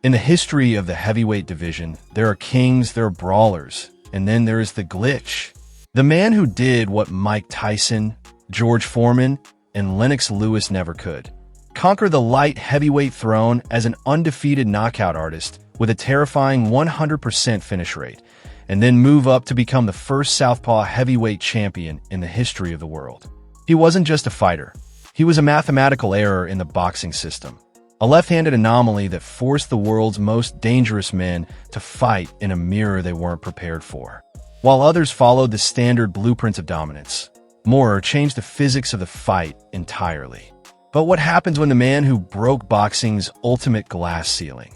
In the history of the heavyweight division, there are kings, there are brawlers, and then there is the glitch. The man who did what Mike Tyson, George Foreman, and Lennox Lewis never could. Conquer the light heavyweight throne as an undefeated knockout artist with a terrifying 100% finish rate, and then move up to become the first southpaw heavyweight champion in the history of the world. He wasn't just a fighter. He was a mathematical error in the boxing system. A left-handed anomaly that forced the world's most dangerous men to fight in a mirror they weren't prepared for. While others followed the standard blueprints of dominance, Moorer changed the physics of the fight entirely. But what happens when the man who broke boxing's ultimate glass ceiling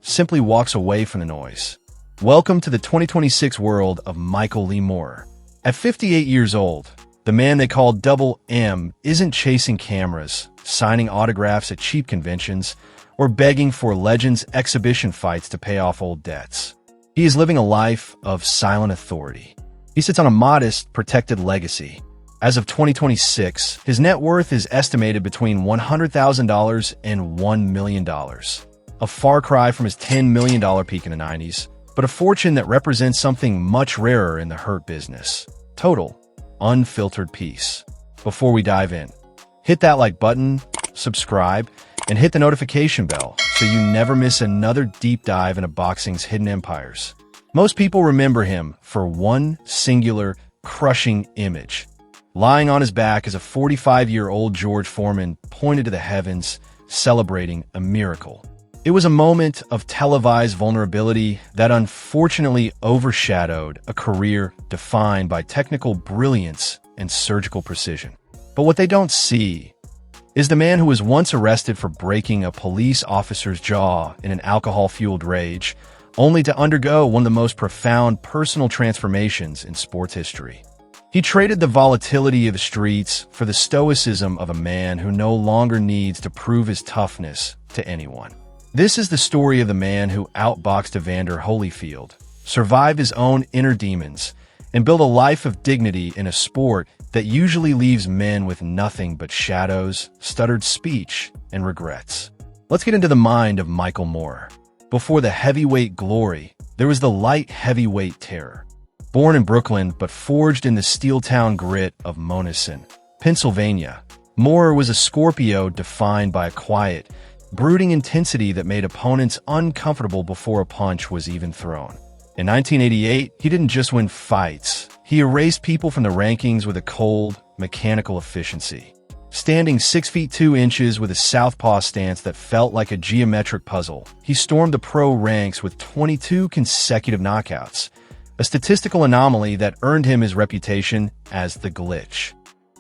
simply walks away from the noise? Welcome to the 2026 world of Michael Lee Moorer. At 58 years old, the man they call Double M isn't chasing cameras, signing autographs at cheap conventions, or begging for Legends exhibition fights to pay off old debts. He is living a life of silent authority. He sits on a modest, protected legacy. As of 2026, his net worth is estimated between $100,000 and $1 million. A far cry from his $10 million peak in the 90s, but a fortune that represents something much rarer in the hurt business. Total, unfiltered peace. Before we dive in, hit that like button, subscribe, and hit the notification bell so you never miss another deep dive into boxing's hidden empires. Most people remember him for one singular, crushing image. Lying on his back as a 45-year-old George Foreman pointed to the heavens, celebrating a miracle. It was a moment of televised vulnerability that unfortunately overshadowed a career defined by technical brilliance and surgical precision. But what they don't see is the man who was once arrested for breaking a police officer's jaw in an alcohol-fueled rage, only to undergo one of the most profound personal transformations in sports history. He traded the volatility of the streets for the stoicism of a man who no longer needs to prove his toughness to anyone. This is the story of the man who outboxed Evander Holyfield, survived his own inner demons, and built a life of dignity in a sport that usually leaves men with nothing but shadows, stuttered speech, and regrets. Let's get into the mind of Michael Moorer. Before the heavyweight glory, there was the light heavyweight terror. Born in Brooklyn but forged in the steel-town grit of Monessen, Pennsylvania, Moorer was a Scorpio defined by a quiet, brooding intensity that made opponents uncomfortable before a punch was even thrown. In 1988, he didn't just win fights. He erased people from the rankings with a cold, mechanical efficiency. Standing 6 feet 2 inches with a southpaw stance that felt like a geometric puzzle, he stormed the pro ranks with 22 consecutive knockouts, a statistical anomaly that earned him his reputation as the glitch.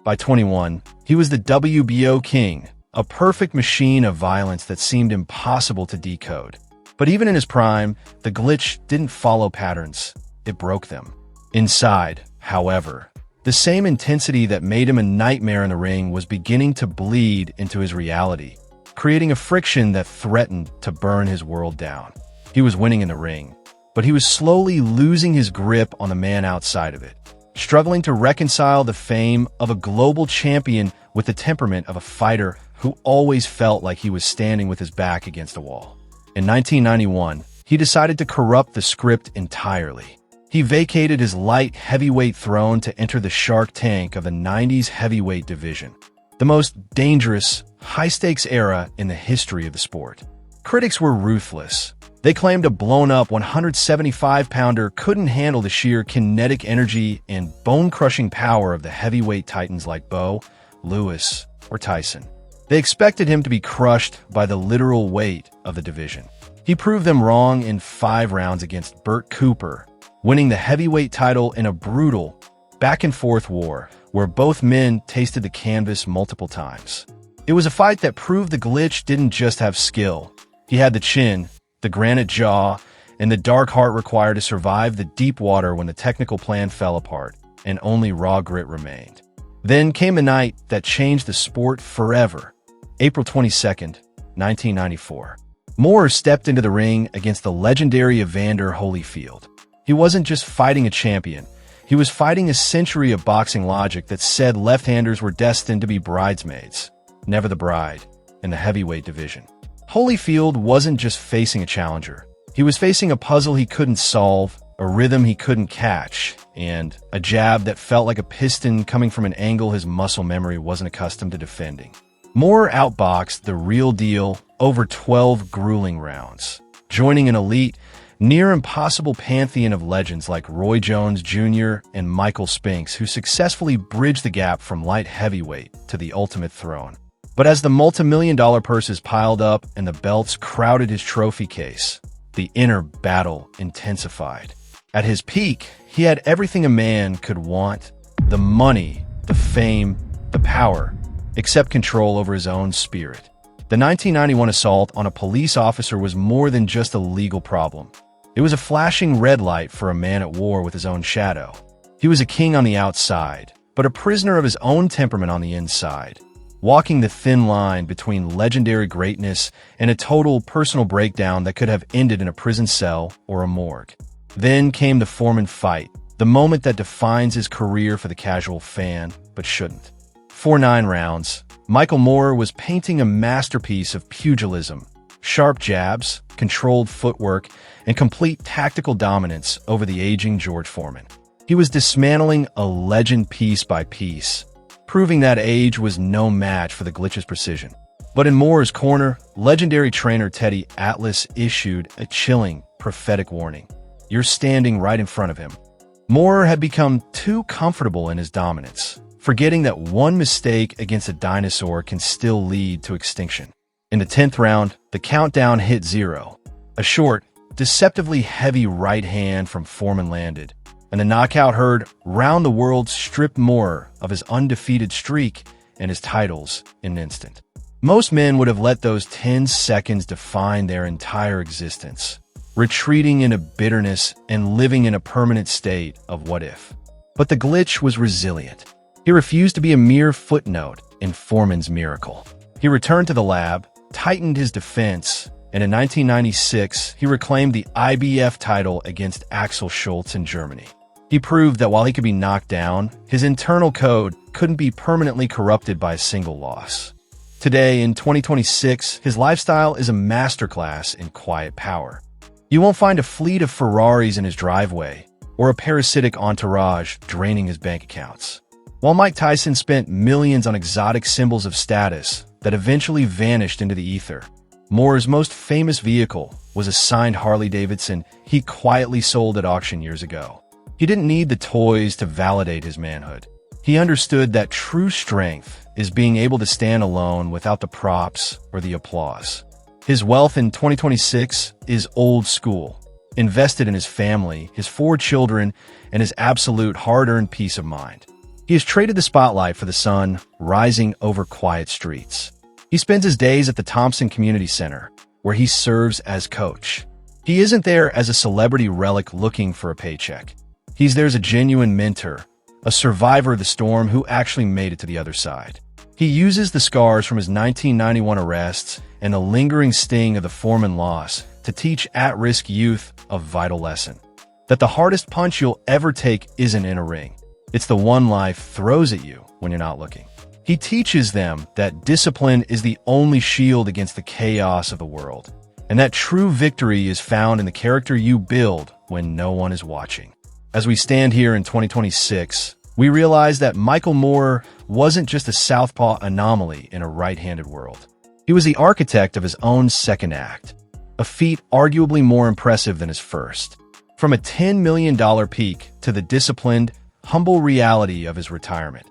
By 21, he was the WBO king, a perfect machine of violence that seemed impossible to decode. But even in his prime, the glitch didn't follow patterns, it broke them. Inside, however, the same intensity that made him a nightmare in the ring was beginning to bleed into his reality, creating a friction that threatened to burn his world down. He was winning in the ring, but he was slowly losing his grip on the man outside of it, struggling to reconcile the fame of a global champion with the temperament of a fighter who always felt like he was standing with his back against a wall. In 1991, he decided to corrupt the script entirely. He vacated his light heavyweight throne to enter the Shark Tank of the 90s heavyweight division, the most dangerous, high-stakes era in the history of the sport. Critics were ruthless. They claimed a blown-up 175-pounder couldn't handle the sheer kinetic energy and bone-crushing power of the heavyweight titans like Bo, Lewis, or Tyson. They expected him to be crushed by the literal weight of the division. He proved them wrong in 5 rounds against Bert Cooper, winning the heavyweight title in a brutal, back-and-forth war where both men tasted the canvas multiple times. It was a fight that proved the glitch didn't just have skill. He had the chin, the granite jaw, and the dark heart required to survive the deep water when the technical plan fell apart and only raw grit remained. Then came the night that changed the sport forever. April 22nd, 1994. Moorer stepped into the ring against the legendary Evander Holyfield. He wasn't just fighting a champion. He was fighting a century of boxing logic that said left-handers were destined to be bridesmaids, never the bride, in the heavyweight division. Holyfield wasn't just facing a challenger. He was facing a puzzle he couldn't solve, a rhythm he couldn't catch, and a jab that felt like a piston coming from an angle his muscle memory wasn't accustomed to defending. Moore outboxed the real deal over 12 grueling rounds, joining an elite, near-impossible pantheon of legends like Roy Jones Jr. and Michael Spinks, who successfully bridged the gap from light heavyweight to the ultimate throne. But as the multi-million-dollar purses piled up and the belts crowded his trophy case, the inner battle intensified. At his peak, he had everything a man could want: the money, the fame, the power, except control over his own spirit. The 1991 assault on a police officer was more than just a legal problem. It was a flashing red light for a man at war with his own shadow. He was a king on the outside, but a prisoner of his own temperament on the inside, walking the thin line between legendary greatness and a total personal breakdown that could have ended in a prison cell or a morgue. Then came the Foreman fight, the moment that defines his career for the casual fan, but shouldn't. For 9 rounds, Michael Moore was painting a masterpiece of pugilism: sharp jabs, controlled footwork, and complete tactical dominance over the aging George Foreman. He was dismantling a legend piece by piece, proving that age was no match for the Glitch's precision. But in Moore's corner, legendary trainer Teddy Atlas issued a chilling, prophetic warning: "You're standing right in front of him." Moore had become too comfortable in his dominance, forgetting that one mistake against a dinosaur can still lead to extinction. In the 10th round, the countdown hit 0. A short, deceptively heavy right hand from Foreman landed, and the knockout herd round the world stripped Moore of his undefeated streak and his titles in an instant. Most men would have let those 10 seconds define their entire existence, retreating into bitterness and living in a permanent state of what if. But the Glitch was resilient. He refused to be a mere footnote in Foreman's miracle. He returned to the lab, tightened his defense, and in 1996, he reclaimed the IBF title against Axel Schultz in Germany. He proved that while he could be knocked down, his internal code couldn't be permanently corrupted by a single loss. Today, in 2026, his lifestyle is a masterclass in quiet power. You won't find a fleet of Ferraris in his driveway or a parasitic entourage draining his bank accounts. While Mike Tyson spent millions on exotic symbols of status that eventually vanished into the ether, Moore's most famous vehicle was a signed Harley-Davidson he quietly sold at auction years ago. He didn't need the toys to validate his manhood. He understood that true strength is being able to stand alone without the props or the applause. His wealth in 2026 is old school, invested in his family, his 4 children, and his absolute hard-earned peace of mind. He has traded the spotlight for the sun rising over quiet streets. He spends his days at the Thompson Community Center, where he serves as coach. He isn't there as a celebrity relic looking for a paycheck. He's there as a genuine mentor, a survivor of the storm who actually made it to the other side. He uses the scars from his 1991 arrests and the lingering sting of the Foreman loss to teach at-risk youth a vital lesson: that the hardest punch you'll ever take isn't in a ring. It's the one life throws at you when you're not looking. He teaches them that discipline is the only shield against the chaos of the world, and that true victory is found in the character you build when no one is watching. As we stand here in 2026, we realize that Michael Moore wasn't just a southpaw anomaly in a right-handed world. He was the architect of his own second act, a feat arguably more impressive than his first. From a $10 million peak to the disciplined, humble reality of his retirement,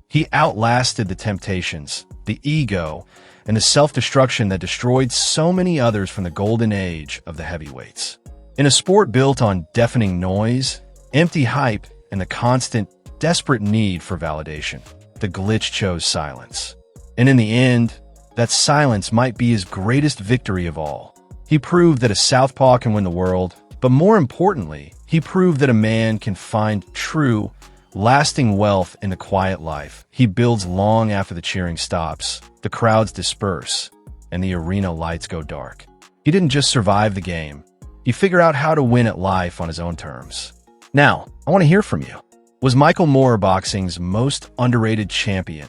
he outlasted the temptations, the ego, and the self-destruction that destroyed so many others from the golden age of the heavyweights. In a sport built on deafening noise, empty hype, and the constant, desperate need for validation, the Glitch chose silence. And in the end, that silence might be his greatest victory of all. He proved that a southpaw can win the world, but more importantly, he proved that a man can find true, lasting wealth in the quiet life he builds long after the cheering stops, the crowds disperse, and the arena lights go dark. He didn't just survive the game. He figured out how to win at life on his own terms. Now, I want to hear from you. Was Michael Moore boxing's most underrated champion?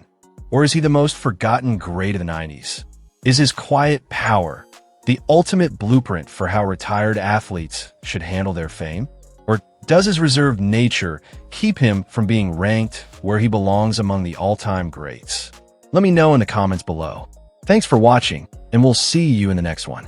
Or is he the most forgotten great of the 90s? Is his quiet power, The ultimate blueprint for how retired athletes should handle their fame? Or does his reserved nature keep him from being ranked where he belongs among the all-time greats? Let me know in the comments below. Thanks for watching, and we'll see you in the next one.